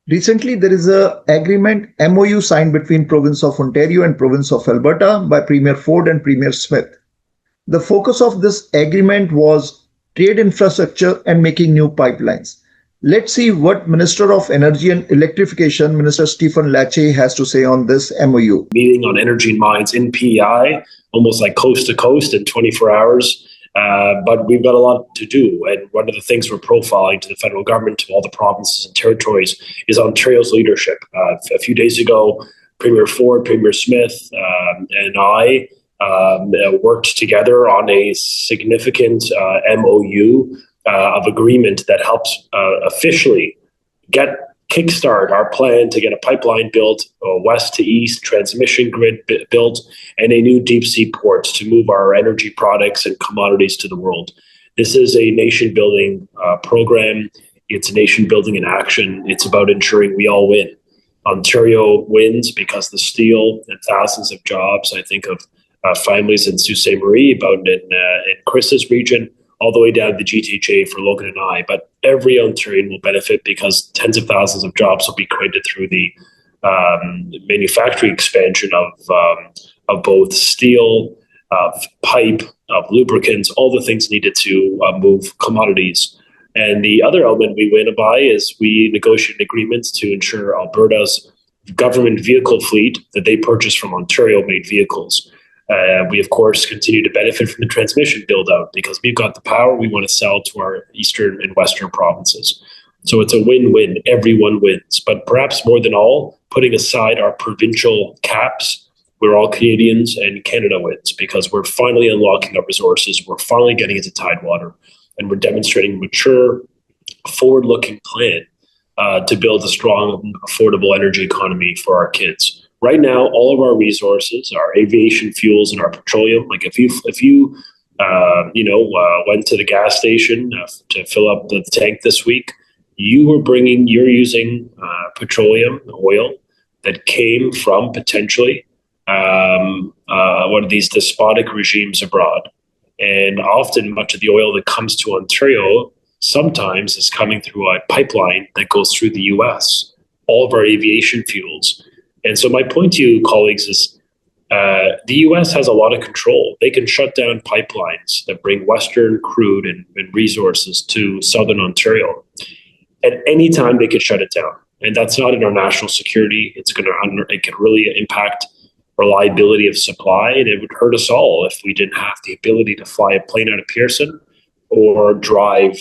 Recently, there is a agreement MOU signed between Province of Ontario and Province of Alberta by Premier Ford and Premier Smith. The focus of this agreement was trade infrastructure and making new pipelines. Let's see what Minister of Energy and Electrification, Minister Stephen Lecce, has to say on this MOU. Meeting on energy and mines in PEI, almost like coast to coast in 24 hours. But we've got a lot to do. And one of the things we're profiling to the federal government, to all the provinces and territories, is Ontario's leadership. A few days ago, Premier Ford, Premier Smith, and I worked together on a significant MOU of agreement that helps officially kickstart our plan to get a pipeline built, west to east, transmission grid built, and a new deep sea port to move our energy products and commodities to the world. This is a nation building program. It's a nation building in action. It's about ensuring we all win. Ontario wins because the steel and thousands of jobs. I think of families in Sault Ste. Marie, about in Chris's region, all the way down to the GTHA for Logan and I. But every Ontarian will benefit because tens of thousands of jobs will be created through the manufacturing expansion of both steel, of pipe, of lubricants, all the things needed to move commodities. And the other element we win by is we negotiate agreements to ensure Alberta's government vehicle fleet that they purchase from Ontario-made vehicles. We, of course, continue to benefit from the transmission build-out because we've got the power we want to sell to our eastern and western provinces. So it's a win-win. Everyone wins. But perhaps more than all, putting aside our provincial caps, we're all Canadians and Canada wins because we're finally unlocking our resources. We're finally getting into Tidewater, and we're demonstrating a mature, forward-looking plan to build a strong, affordable energy economy for our kids. Right now, all of our resources, our aviation fuels and our petroleum, like if you went to the gas station to fill up the tank this week, you're using petroleum oil that came from potentially one of these despotic regimes abroad. And often much of the oil that comes to Ontario sometimes is coming through a pipeline that goes through the US, all of our aviation fuels. And so my point to you, colleagues, is the U.S. has a lot of control. They can shut down pipelines that bring Western crude and resources to Southern Ontario. At any time, they could shut it down. And that's not in our national security. It could really impact reliability of supply, and it would hurt us all if we didn't have the ability to fly a plane out of Pearson or drive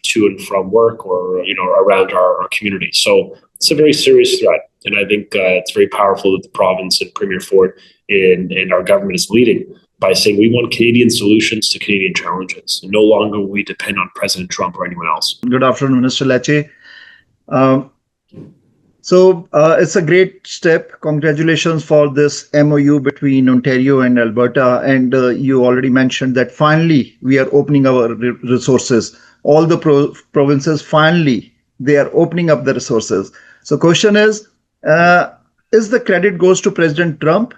to and from work or around our community. So it's a very serious threat. And I think it's very powerful that the province and Premier Ford and our government is leading by saying we want Canadian solutions to Canadian challenges. And no longer will we depend on President Trump or anyone else. Good afternoon, Minister Lecce. It's a great step. Congratulations for this MOU between Ontario and Alberta. And you already mentioned that finally we are opening our resources. All the provinces, finally, they are opening up the resources. So question is the credit goes to President Trump?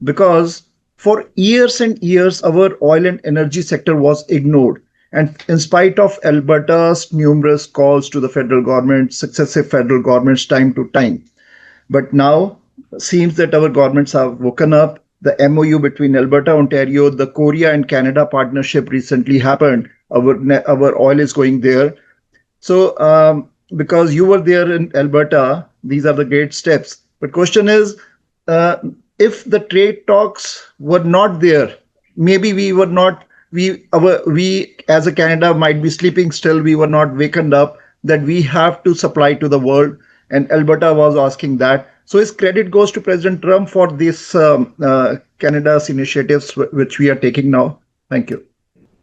Because for years and years, our oil and energy sector was ignored. And in spite of Alberta's numerous calls to the federal government, successive federal governments time to time. But now seems that our governments have woken up. The MOU between Alberta, Ontario, the Korea and Canada partnership recently happened. Our oil is going there. So because you were there in Alberta, these are the great steps. But question is, if the trade talks were not there, maybe we as a Canada might be sleeping still. We were not wakened up that we have to supply to the world. And Alberta was asking that. So his credit goes to President Trump for this Canada's initiatives, which we are taking now. Thank you.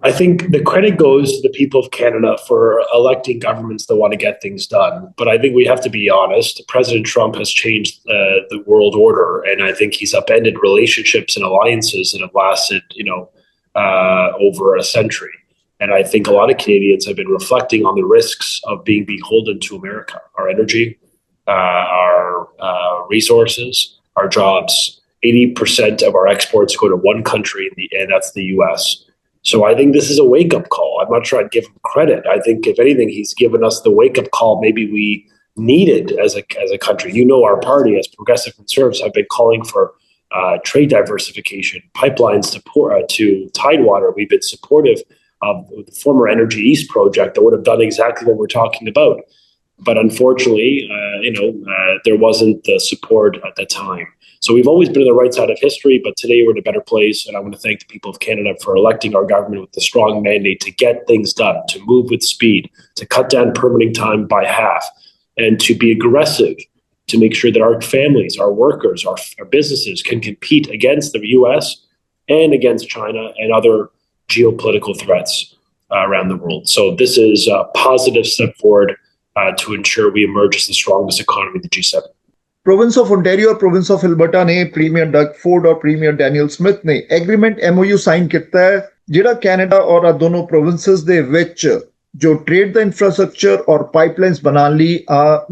I think the credit goes to the people of Canada for electing governments that want to get things done. But I think we have to be honest. President Trump has changed the world order. And I think he's upended relationships and alliances that have lasted, over a century. And I think a lot of Canadians have been reflecting on the risks of being beholden to America, our energy, our resources, our jobs. 80% of our exports go to one country, and that's the U.S. So I think this is a wake-up call. I'm not sure I'd give him credit. I think, if anything, he's given us the wake-up call. Maybe we needed as a country. You know, our party, as Progressive Conservatives, have been calling for trade diversification, pipelines to Tidewater. We've been supportive of the former Energy East project that would have done exactly what we're talking about. But unfortunately, there wasn't the support at the time. So we've always been on the right side of history, but today we're in a better place. And I want to thank the people of Canada for electing our government with a strong mandate to get things done, to move with speed, to cut down permitting time by half, and to be aggressive to make sure that our families, our workers, our businesses can compete against the US and against China and other geopolitical threats around the world. So this is a positive step forward to ensure we emerge as the strongest economy in the G7. Province of Ontario और province of Alberta ने premiere Doug Ford और premiere Daniel Smith ने agreement MOU sign किया है ਜਿਹੜਾ Canada ਔਰ ਦੋਨੋਂ provinces ਦੇ ਵਿੱਚ ਜੋ ਟ੍ਰੇਡ ਦਾ ਇਨਫਰਾਸਟ੍ਰਕਚਰ ਔਰ ਪਾਈਪਲਾਈਨਸ ਬਣਾਉਣ ਲਈ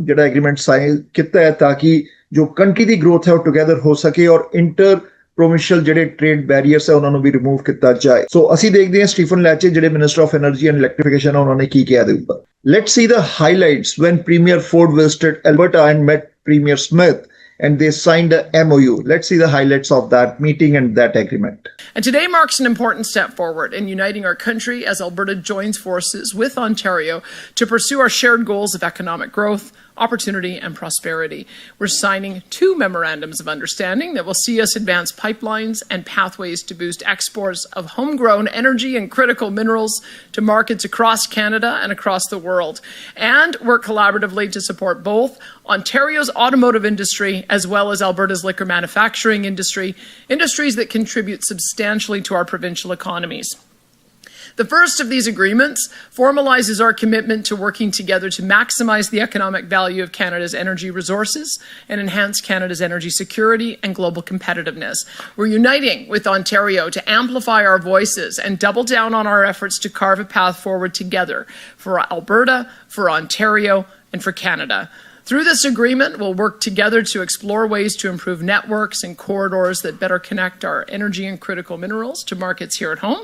ਜਿਹੜਾ ਐਗਰੀਮੈਂਟ ਸਾਈਨ ਕੀਤਾ ਹੈ ਤਾਂ ਕਿ ਜੋ ਕੰਟਰੀ ਦੀ ਗਰੋਥ ਹੈ ਉਹ ਟੁਗੇਦਰ ਹੋ ਸਕੇ ਔਰ ਇੰਟਰ ਪ੍ਰੋਵਿੰਸ਼ੀਅਲ ਜਿਹੜੇ ਟ੍ਰੇਡ ਬੈਰੀਅਰਸ ਹੈ ਉਹਨਾਂ ਨੂੰ ਵੀ ਰਿਮੂਵ ਕੀਤਾ ਜਾਏ ਸੋ ਅਸੀਂ ਦੇਖਦੇ ਹਾਂ ਸਟੀਫਨ ਲੈਚੇ ਜਿਹੜੇ minister of energy and electrification ਉਹਨਾਂ ਨੇ ਕੀ ਕਿਹਾ ਦੇ ਉੱਪਰ let's see the highlights when premier Ford visited Alberta and met Premier Smith and they signed a MOU. Let's see the highlights of that meeting and that agreement. And today marks an important step forward in uniting our country as Alberta joins forces with Ontario to pursue our shared goals of economic growth, opportunity and prosperity. We're signing 2 memorandums of understanding that will see us advance pipelines and pathways to boost exports of homegrown energy and critical minerals to markets across Canada and across the world, and work collaboratively to support both Ontario's automotive industry as well as Alberta's liquor manufacturing industry, industries that contribute substantially to our provincial economies. The first of these agreements formalizes our commitment to working together to maximize the economic value of Canada's energy resources and enhance Canada's energy security and global competitiveness. We're uniting with Ontario to amplify our voices and double down on our efforts to carve a path forward together for Alberta, for Ontario, and for Canada. Through this agreement, we'll work together to explore ways to improve networks and corridors that better connect our energy and critical minerals to markets here at home,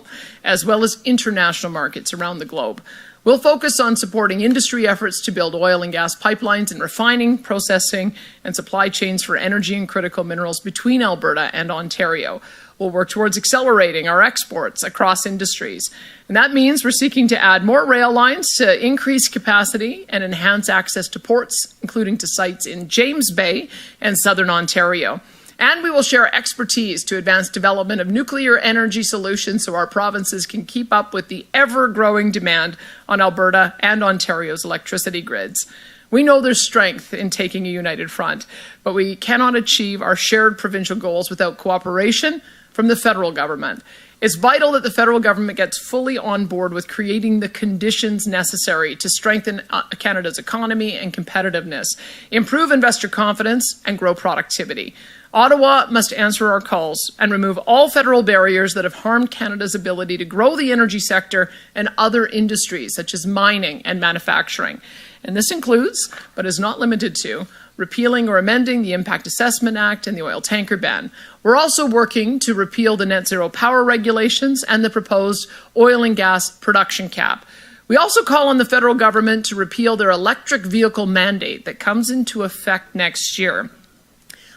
as well as international markets around the globe. We'll focus on supporting industry efforts to build oil and gas pipelines and refining, processing, and supply chains for energy and critical minerals between Alberta and Ontario. We'll work towards accelerating our exports across industries. And that means we're seeking to add more rail lines to increase capacity and enhance access to ports, including to sites in James Bay and southern Ontario. And we will share expertise to advance development of nuclear energy solutions so our provinces can keep up with the ever-growing demand on Alberta and Ontario's electricity grids. We know there's strength in taking a united front, but we cannot achieve our shared provincial goals without cooperation from the federal government. It's vital that the federal government gets fully on board with creating the conditions necessary to strengthen Canada's economy and competitiveness, improve investor confidence, and grow productivity. Ottawa must answer our calls and remove all federal barriers that have harmed Canada's ability to grow the energy sector and other industries such as mining and manufacturing. And this includes, but is not limited to, repealing or amending the Impact Assessment Act and the oil tanker ban. We're also working to repeal the net zero power regulations and the proposed oil and gas production cap. We also call on the federal government to repeal their electric vehicle mandate that comes into effect next year.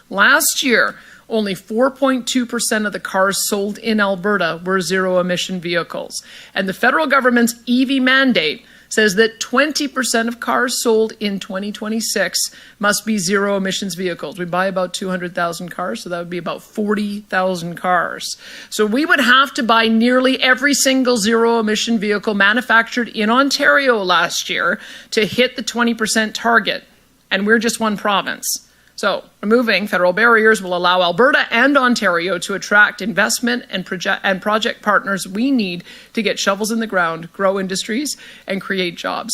Last year, only 4.2% of the cars sold in Alberta were zero-emission vehicles. And the federal government's EV mandate says that 20% of cars sold in 2026 must be zero-emissions vehicles. We buy about 200,000 cars, so that would be about 40,000 cars. So we would have to buy nearly every single zero-emission vehicle manufactured in Ontario last year to hit the 20% target. And we're just one province. So removing federal barriers will allow Alberta and Ontario to attract investment and project partners we need to get shovels in the ground, grow industries, and create jobs.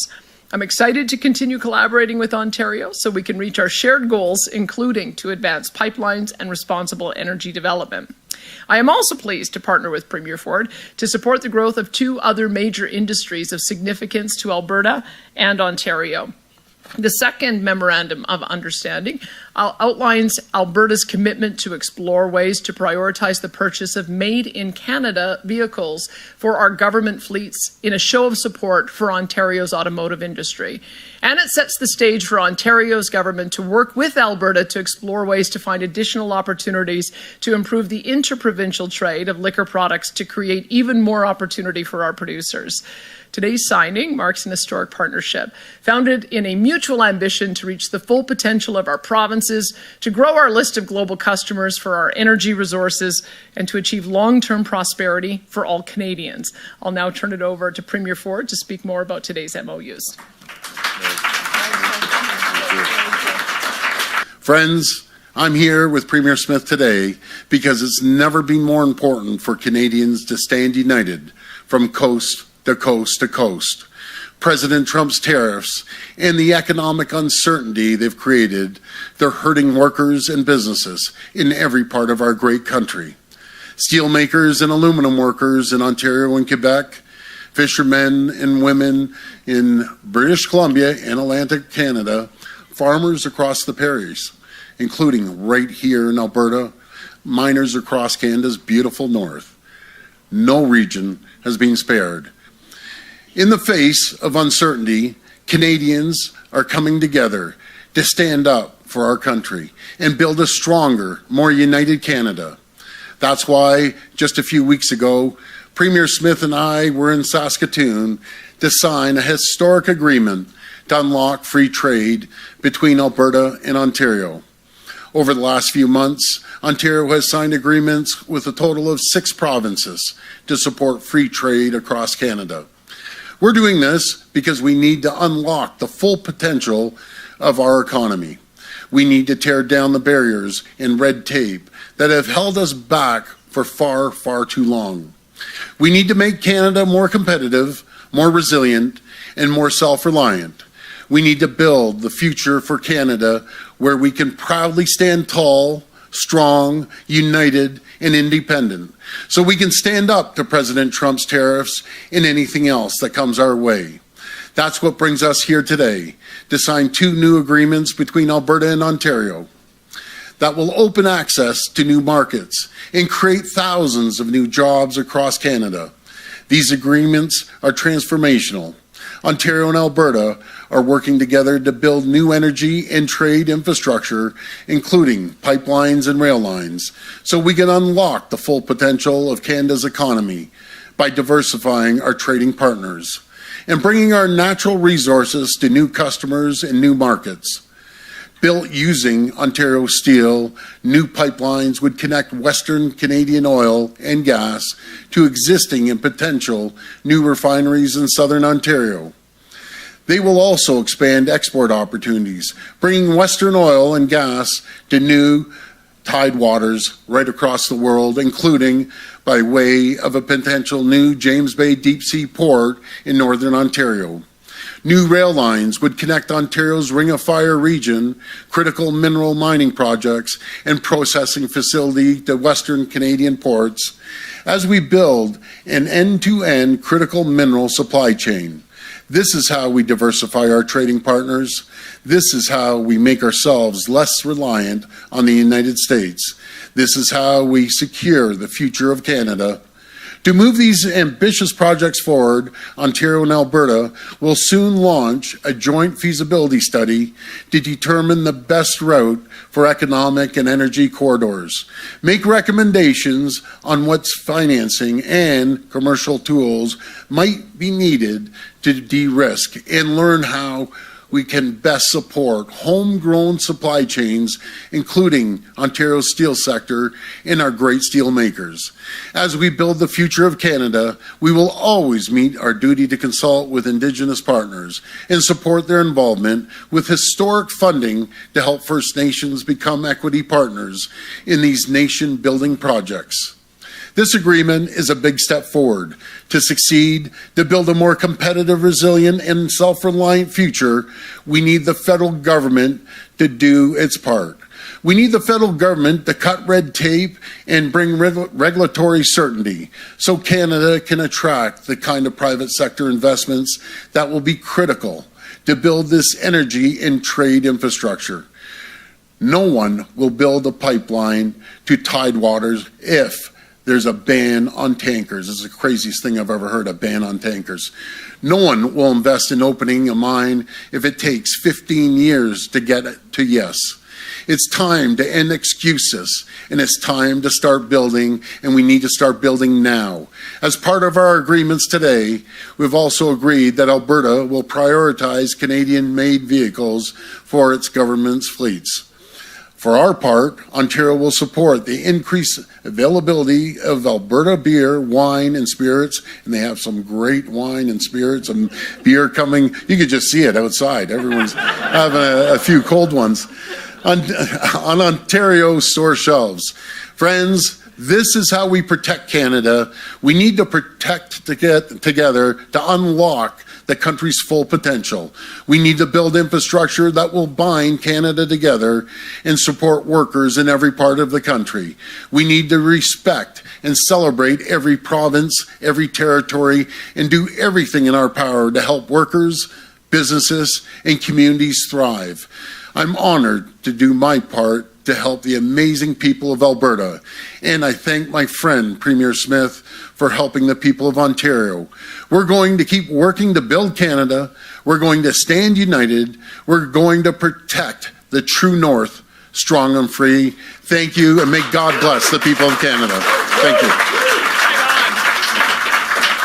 I'm excited to continue collaborating with Ontario so we can reach our shared goals, including to advance pipelines and responsible energy development. I am also pleased to partner with Premier Ford to support the growth of 2 other major industries of significance to Alberta and Ontario. The second Memorandum of Understanding outlines Alberta's commitment to explore ways to prioritize the purchase of made-in-Canada vehicles for our government fleets in a show of support for Ontario's automotive industry. And it sets the stage for Ontario's government to work with Alberta to explore ways to find additional opportunities to improve the interprovincial trade of liquor products to create even more opportunity for our producers. Today's signing marks an historic partnership founded in a mutual ambition to reach the full potential of our provinces, to grow our list of global customers for our energy resources, and to achieve long-term prosperity for all Canadians. I'll now turn it over to Premier Ford to speak more about today's MOUs. Friends, I'm here with Premier Smith today because it's never been more important for Canadians to stand united from coast to coast to coast. President Trump's tariffs and the economic uncertainty they've created, they're hurting workers and businesses in every part of our great country. Steelmakers and aluminum workers in Ontario and Quebec, fishermen and women in British Columbia and Atlantic Canada, farmers across the prairies, including right here in Alberta, miners across Canada's beautiful north. No region has been spared. In the face of uncertainty, Canadians are coming together to stand up for our country and build a stronger, more united Canada. That's why just a few weeks ago, Premier Smith and I were in Saskatoon to sign a historic agreement to unlock free trade between Alberta and Ontario. Over the last few months, Ontario has signed agreements with a total of 6 provinces to support free trade across Canada. We're doing this because we need to unlock the full potential of our economy. We need to tear down the barriers and red tape that have held us back for far, far too long. We need to make Canada more competitive, more resilient, and more self-reliant. We need to build the future for Canada where we can proudly stand tall, strong, united, and independent, so we can stand up to President Trump's tariffs and anything else that comes our way. That's what brings us here today, to sign 2 new agreements between Alberta and Ontario that will open access to new markets and create thousands of new jobs across Canada. These agreements are transformational. Ontario and Alberta are working together to build new energy and trade infrastructure, including pipelines and rail lines, so we can unlock the full potential of Canada's economy by diversifying our trading partners and bringing our natural resources to new customers and new markets. Built using Ontario steel, new pipelines would connect Western Canadian oil and gas to existing and potential new refineries in Southern Ontario. They will also expand export opportunities, bringing Western oil and gas to new tidewaters right across the world, including by way of a potential new James Bay deep sea port in Northern Ontario. New rail lines would connect Ontario's Ring of Fire region, critical mineral mining projects, and processing facility to Western Canadian ports as we build an end-to-end critical mineral supply chain. This is how we diversify our trading partners. This is how we make ourselves less reliant on the United States. This is how we secure the future of Canada. To move these ambitious projects forward, Ontario and Alberta will soon launch a joint feasibility study to determine the best route for economic and energy corridors, make recommendations on what financing and commercial tools might be needed to de-risk, and learn how we can best support homegrown supply chains, including Ontario's steel sector and our great steel makers. As we build the future of Canada, we will always meet our duty to consult with Indigenous partners and support their involvement with historic funding to help First Nations become equity partners in these nation-building projects. This agreement is a big step forward. To succeed, to build a more competitive, resilient, and self-reliant future, we need the federal government to do its part. We need the federal government to cut red tape and bring regulatory certainty so Canada can attract the kind of private sector investments that will be critical to build this energy and trade infrastructure. No one will build a pipeline to Tidewaters if there's a ban on tankers. This is the craziest thing I've ever heard, a ban on tankers. No one will invest in opening a mine if it takes 15 years to get it to yes. It's time to end excuses, and it's time to start building, and we need to start building now. As part of our agreements today, we've also agreed that Alberta will prioritize Canadian-made vehicles for its government's fleets. For our part, Ontario will support the increased availability of Alberta beer, wine, and spirits, and they have some great wine and spirits and beer coming. You could just see it outside. Everyone's having a few cold ones on Ontario store shelves. Friends, this is how we protect Canada. We need to protect to get together to unlock the country's full potential. We need to build infrastructure that will bind Canada together and support workers in every part of the country. We need to respect and celebrate every province, every territory, and do everything in our power to help workers, businesses, and communities thrive. I'm honored to do my part to help the amazing people of Alberta. And I thank my friend, Premier Smith, for helping the people of Ontario. We're going to keep working to build Canada. We're going to stand united. We're going to protect the true North, strong and free. Thank you, and may God bless the people of Canada. Thank you.